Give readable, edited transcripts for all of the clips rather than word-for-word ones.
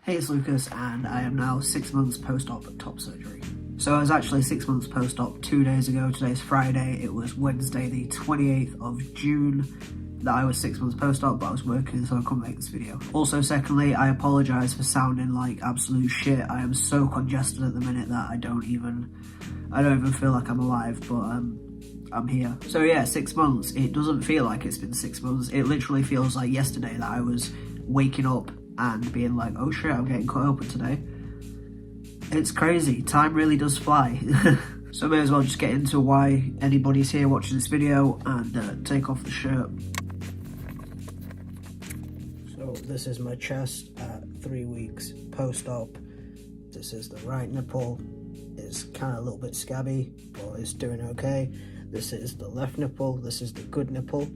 Hey, it's Lucas, and I am now 6 months post-op top surgery. So I was actually 6 months post-op 2 days ago. Today's Friday. It was Wednesday the 28th of June that I was 6 months post-op, but I was working, so I couldn't make this video. Also, secondly, I apologise for sounding like absolute shit. I am so congested at the minute that I don't even feel like I'm alive, but I'm here. So yeah, 6 months. It doesn't feel like it's been 6 months. It literally feels like yesterday that I was waking up and being like, oh shit, I'm getting cut open today. It's crazy. Time really does fly. So I may as well just get into why anybody's here watching this video and take off the shirt. So this is my chest at 3 weeks post-op. This is the right nipple. It's kind of a little bit scabby, but it's doing okay. This is the left nipple. This is the good nipple.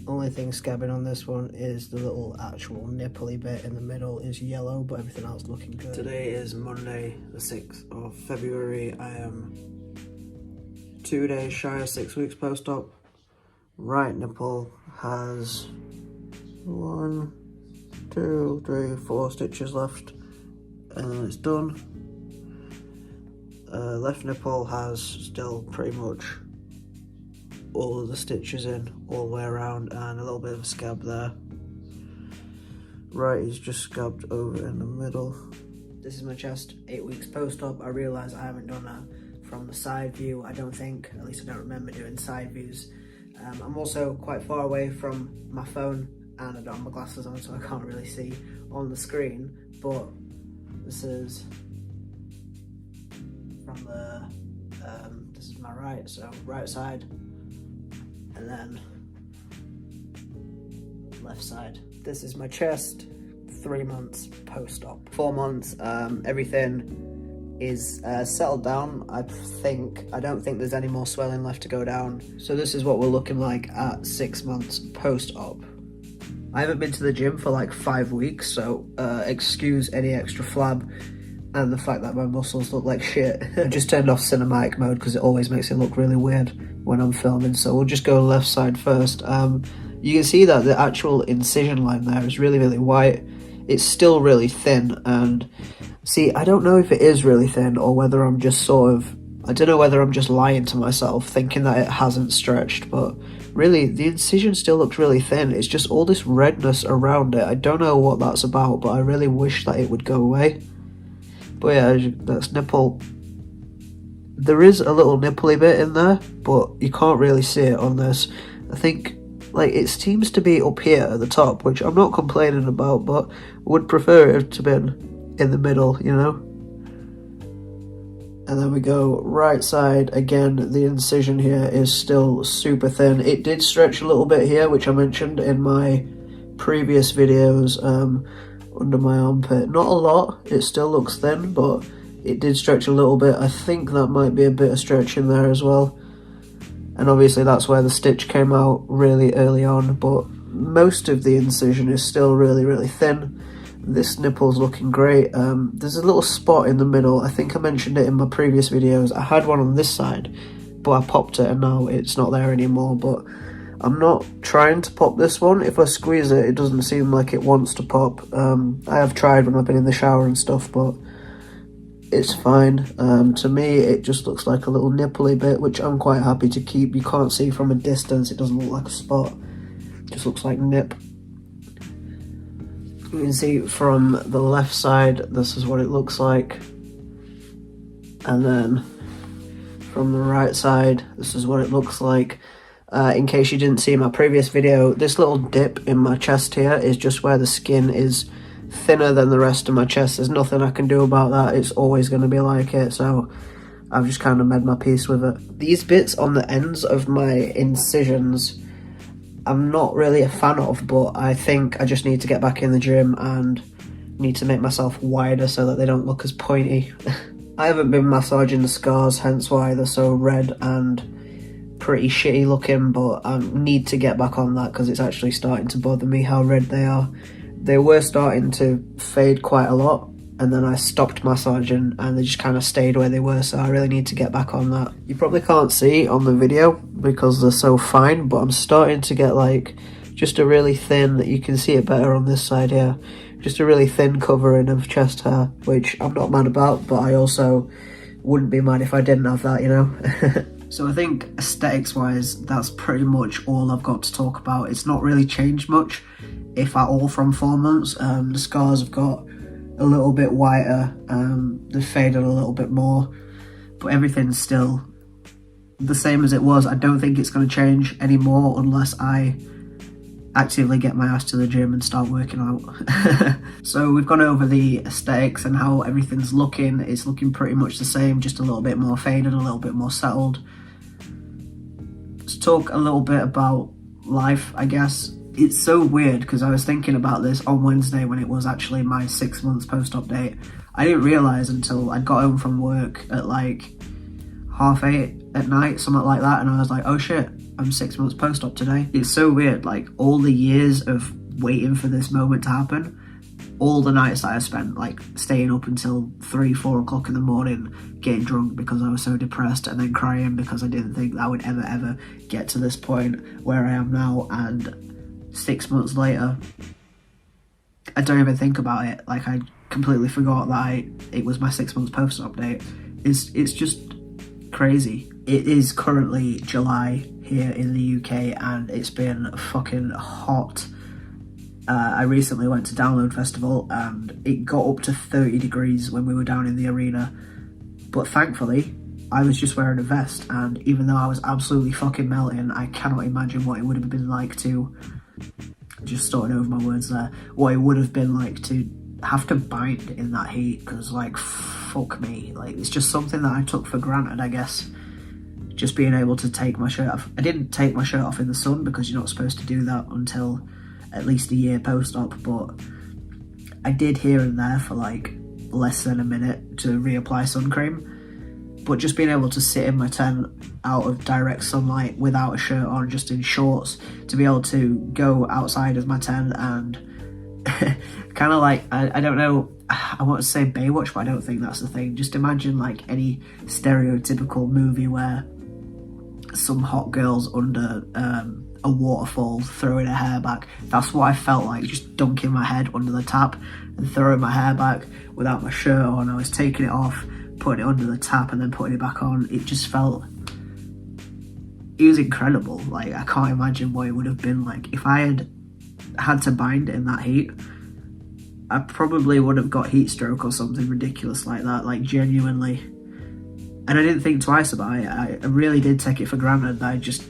Only thing scabbing on this one is the little actual nipply bit in the middle is yellow, but everything else looking good. Today is Monday, the 6th of February. I am 2 days shy of 6 weeks post-op. Right nipple has 1, 2, 3, 4 stitches left, and it's done. Left nipple has still pretty much all of the stitches in all the way around and a little bit of a scab there. Right is just scabbed over in the middle. This is my chest 8 weeks post-op. I realise I haven't done that from the side view. I don't think, at least I don't remember doing side views. I'm also quite far away from my phone and I don't have my glasses on, so I can't really see on the screen, but this is from the this is my right, so right side, and then left side. This is my chest 3 months post-op. 4 months, everything is settled down. I don't think there's any more swelling left to go down. So this is what we're looking like at 6 months post-op. I haven't been to the gym for like 5 weeks, so excuse any extra flab and the fact that my muscles look like shit. I just turned off cinematic mode because it always makes it look really weird when I'm filming, so we'll just go left side first. You can see that the actual incision line there is really, really white. It's still really thin, and see, I don't know if it is really thin or whether I'm just I don't know whether I'm just lying to myself thinking that it hasn't stretched, but really the incision still looks really thin. It's just all this redness around it. I don't know what that's about, but I really wish that it would go away. But yeah, that's nipple. There is a little nipply bit in there, but you can't really see it on this. I think like it seems to be up here at the top, which I'm not complaining about, but would prefer it to been in the middle, you know. And then we go right side. Again, the incision here is still super thin. It did stretch a little bit here, which I mentioned in my previous videos, under my armpit. Not a lot, it still looks thin, but it did stretch a little bit. I think that might be a bit of stretch in there as well. And obviously that's where the stitch came out really early on, but most of the incision is still really, really thin. This nipple's looking great. There's a little spot in the middle. I think I mentioned it in my previous videos. I had one on this side, but I popped it and now it's not there anymore. But I'm not trying to pop this one. If I squeeze it, it doesn't seem like it wants to pop. I have tried when I've been in the shower and stuff, but it's fine. To me, it just looks like a little nipply bit, which I'm quite happy to keep. You can't see from a distance. It doesn't look like a spot. It just looks like nip. You can see from the left side, this is what it looks like. And then from the right side, this is what it looks like. In case you didn't see my previous video, this little dip in my chest here is just where the skin is thinner than the rest of my chest. There's nothing I can do about that. It's always going to be like it, so I've just kind of made my peace with it. These bits on the ends of my incisions, I'm not really a fan of, but I think I just need to get back in the gym and need to make myself wider so that they don't look as pointy. I haven't been massaging the scars, hence why they're so red and pretty shitty looking, but I need to get back on that because it's actually starting to bother me how red they are. They were starting to fade quite a lot, and then I stopped massaging and they just kind of stayed where they were, so I really need to get back on that. You probably can't see on the video because they're so fine, but I'm starting to get like just a really thin, you can see it better on this side here, just a really thin covering of chest hair, which I'm not mad about, but I also wouldn't be mad if I didn't have that, you know? So I think aesthetics wise, that's pretty much all I've got to talk about. It's not really changed much, if at all, from 4 months. The scars have got a little bit whiter, they've faded a little bit more, but everything's still the same as it was. I don't think it's going to change anymore unless I actively get my ass to the gym and start working out. So we've gone over the aesthetics and how everything's looking. It's looking pretty much the same, just a little bit more faded, a little bit more settled. Let's talk a little bit about life, I guess. It's so weird because I was thinking about this on Wednesday when it was actually my 6 months post-op date. I didn't realise until I got home from work at like 8:30 at night, something like that, and I was like, oh shit, I'm 6 months post-op today. It's so weird, like all the years of waiting for this moment to happen, all the nights that I spent like staying up until 3-4 o'clock in the morning getting drunk because I was so depressed, and then crying because I didn't think that I would ever get to this point where I am now. And 6 months later, I don't even think about it. Like I completely forgot that it was my 6 months post-op date. It's just crazy. It is currently July here in the UK and it's been fucking hot. I recently went to Download Festival and it got up to 30 degrees when we were down in the arena, but thankfully I was just wearing a vest, and even though I was absolutely fucking melting, I cannot imagine what it would have been like to, just starting over my words there, what it would have been like to have to bind in that heat, because like fuck me, like it's just something that I took for granted, I guess, just being able to take my shirt off. I didn't take my shirt off in the sun because you're not supposed to do that until at least a year post-op, but I did here and there for like less than a minute to reapply sun cream. But just being able to sit in my tent out of direct sunlight without a shirt on, just in shorts, to be able to go outside of my tent and kind of like, I don't know, I want to say Baywatch, but I don't think that's the thing. Just imagine like any stereotypical movie where some hot girl's under a waterfall throwing her hair back. That's what I felt like, just dunking my head under the tap and throwing my hair back without my shirt on. I was taking it off, putting it under the tap and then putting it back on. It just felt, it was incredible. Like I can't imagine what it would have been like if I had to bind in that heat. I probably would have got heat stroke or something ridiculous like that, like genuinely. And I didn't think twice about it. I really did take it for granted that I just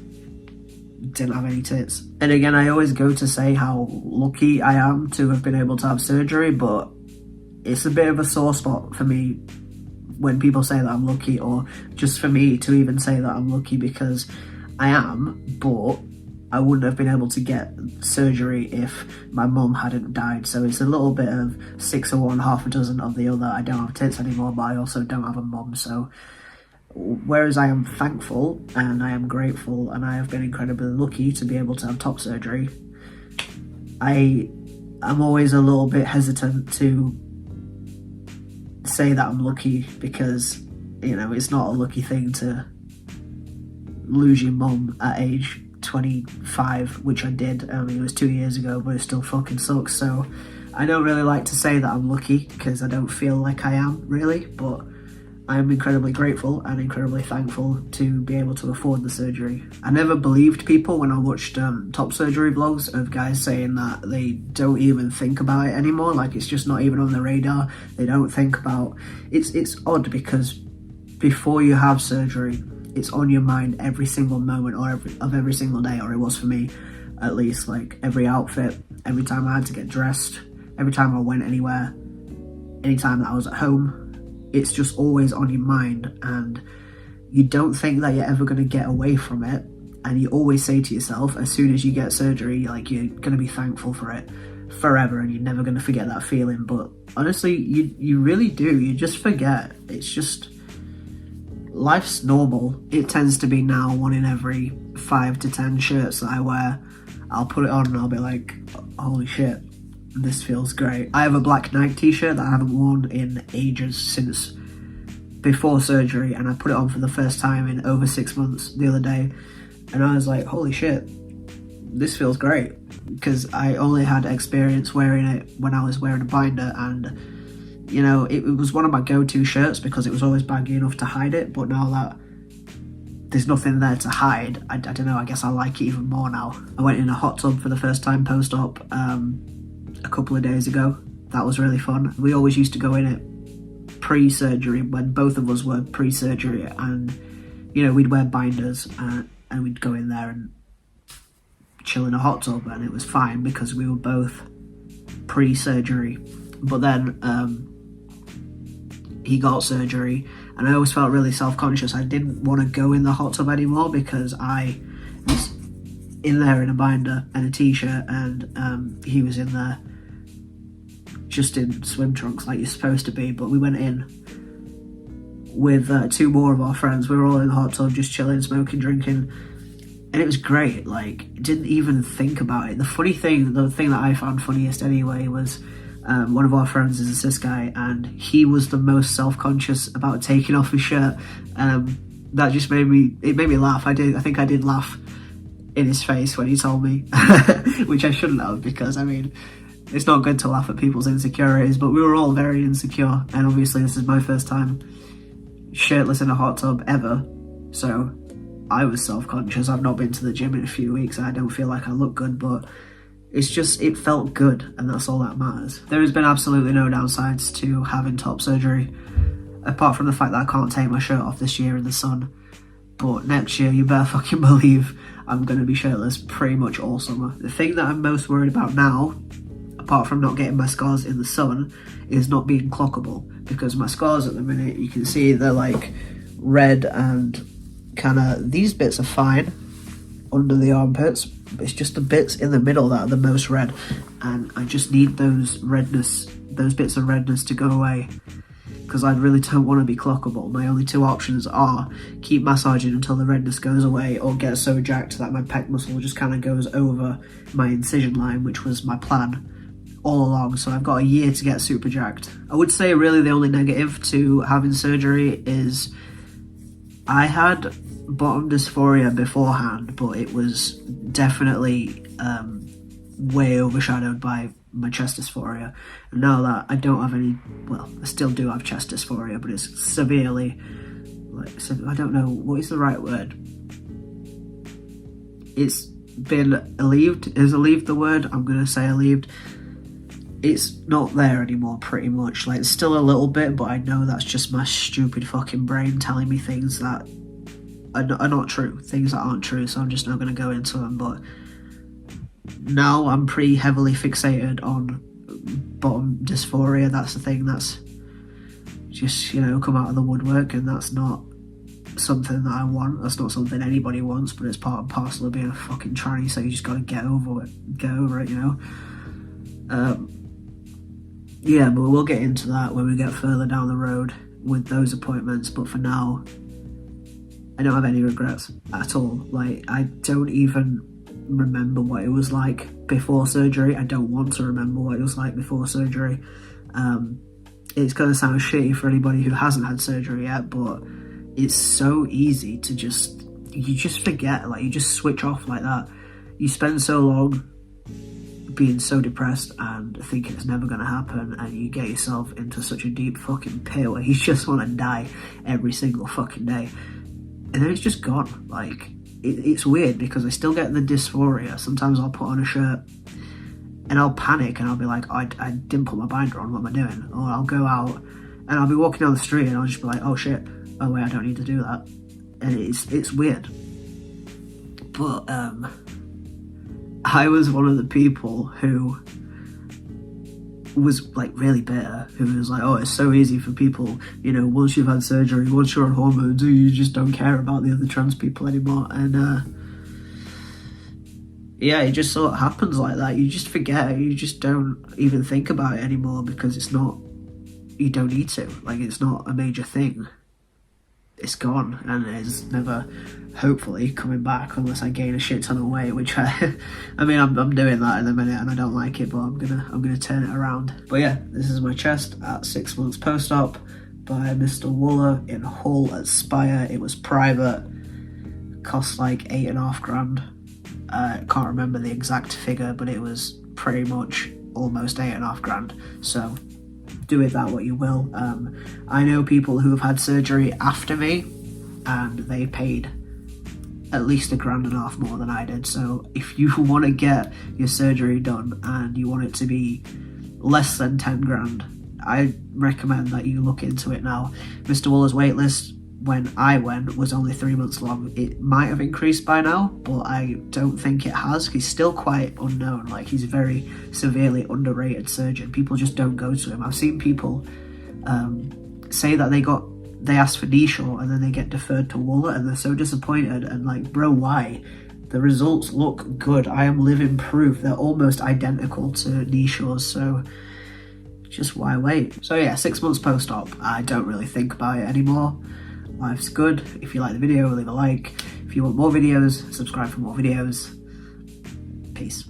didn't have any tits. And again, I always go to say how lucky I am to have been able to have surgery, but it's a bit of a sore spot for me when people say that I'm lucky, or just for me to even say that I'm lucky, because I am, but I wouldn't have been able to get surgery if my mum hadn't died. So it's a little bit of 6 of one, half a dozen of the other. I don't have tits anymore, but I also don't have a mum. So whereas I am thankful and I am grateful and I have been incredibly lucky to be able to have top surgery, I'm always a little bit hesitant to say that I'm lucky, because, you know, it's not a lucky thing to lose your mum at age 25, which I did. I mean, it was 2 years ago, but it still fucking sucks. So I don't really like to say that I'm lucky, because I don't feel like I am really, but I am incredibly grateful and incredibly thankful to be able to afford the surgery. I never believed people when I watched top surgery vlogs of guys saying that they don't even think about it anymore, like it's just not even on the radar. They don't think about it's odd, because before you have surgery, it's on your mind every single moment of every single day, or it was for me at least. Like every outfit, every time I had to get dressed, every time I went anywhere, anytime that I was at home, it's just always on your mind, and you don't think that you're ever going to get away from it. And you always say to yourself, as soon as you get surgery, like you're going to be thankful for it forever and you're never going to forget that feeling. But honestly, you really do. You just forget. It's just, life's normal. It tends to be now 1 in every 5 to 10 shirts that I wear, I'll put it on and I'll be like, holy shit, this feels great. I have a black Nike t-shirt that I haven't worn in ages, since before surgery, and I put it on for the first time in over 6 months the other day, and I was like, holy shit, this feels great. because I only had experience wearing it when I was wearing a binder, and you know, it was one of my go-to shirts because it was always baggy enough to hide it. But now that there's nothing there to hide, I don't know, I guess I like it even more now. I went in a hot tub for the first time post-op a couple of days ago. That was really fun. We always used to go in it pre-surgery, when both of us were pre-surgery, and you know, we'd wear binders and we'd go in there and chill in a hot tub, and it was fine because we were both pre-surgery. But then he got surgery, and I always felt really self-conscious. I didn't want to go in the hot tub anymore because I was in there in a binder and a t-shirt, and he was in there just in swim trunks like you're supposed to be. But we went in with two more of our friends. We were all in the hot tub just chilling, smoking, drinking, and it was great. Like, didn't even think about it. The thing that I found funniest anyway was one of our friends is a cis guy, and he was the most self-conscious about taking off his shirt. That just made me laugh. I think I did laugh in his face when he told me, which I shouldn't have, because I mean, it's not good to laugh at people's insecurities, but we were all very insecure, and obviously this is my first time shirtless in a hot tub ever, so I was self-conscious. I've not been to the gym in a few weeks, and I don't feel like I look good, but it's just, it felt good, and that's all that matters. There has been absolutely no downsides to having top surgery, apart from the fact that I can't take my shirt off this year in the sun. But next year, you better fucking believe I'm going to be shirtless pretty much all summer. The thing that I'm most worried about now, apart from not getting my scars in the sun, is not being clockable, because my scars at the minute, you can see they're like red, and kind of, these bits are fine under the armpits. It's just the bits in the middle that are the most red, and I just need those bits of redness to go away, because I really don't want to be clockable. My only two options are keep massaging until the redness goes away, or get so jacked that my pec muscle just kind of goes over my incision line, which was my plan all along. So I've got a year to get super jacked. I would say really the only negative to having surgery is I had bottom dysphoria beforehand, but it was definitely way overshadowed by my chest dysphoria. And now that I don't have any, well, I still do have chest dysphoria, but it's severely, like, I don't know, what is the right word? It's been alleviated. Is alleviated the word? I'm going to say alleviated. It's not there anymore, pretty much. Like, it's still a little bit, but I know that's just my stupid fucking brain telling me things that are not true, things that aren't true, so I'm just not going to go into them. But now I'm pretty heavily fixated on bottom dysphoria. That's the thing that's just, you know, come out of the woodwork, and that's not something that I want. That's not something anybody wants, but it's part and parcel of being a fucking tranny, so you just got to get over it, you know. Yeah, but we'll get into that when we get further down the road with those appointments. But for now, I don't have any regrets at all. Like, I don't even remember what it was like before surgery. I don't want to remember what it was like before surgery. It's going to sound shitty for anybody who hasn't had surgery yet, but it's so easy to you just forget. Like, you just switch off like that. You spend so long being so depressed and thinking it's never going to happen, and you get yourself into such a deep fucking pit where you just want to die every single fucking day, and then it's just gone. Like, it's weird because I still get the dysphoria. Sometimes I'll put on a shirt and I'll panic and I'll be like, I didn't put my binder on, what am I doing? Or I'll go out and I'll be walking down the street and I'll just be like, oh shit, oh wait, I don't need to do that. And it's weird. But I was one of the people who was like really bitter, who was like, oh, it's so easy for people, you know, once you've had surgery, once you're on hormones, you just don't care about the other trans people anymore. And yeah, it just sort of happens like that. You just forget, you just don't even think about it anymore, because it's not, you don't need to, like, it's not a major thing. It's gone, and it's never, hopefully, coming back unless I gain a shit ton of weight, which I mean, I'm doing that in a minute and I don't like it, but I'm gonna turn it around. But yeah, this is my chest at 6 months post-op by Mr. Wooler in Hull at Spire. It was private, cost like £8.5 grand. Can't remember the exact figure, but it was pretty much almost 8.5 grand. So do with that what you will. I know people who have had surgery after me and they paid at least £1.5 grand more than I did. So if you want to get your surgery done and you want it to be less than 10 grand, I recommend that you look into it now. Mr. Waller's waitlist when I went was only 3 months long. It might have increased by now, but I don't think it has. He's still quite unknown. Like, he's a very severely underrated surgeon. People just don't go to him. I've seen people say that they asked for Nishaw and then they get deferred to Waller and they're so disappointed, and like, bro, why? The results look good. I am living proof. They're almost identical to Nishaw's, so just why wait? So yeah, 6 months post-op. I don't really think about it anymore. Life's good. If you like the video, leave a like. If you want more videos, subscribe for more videos. Peace.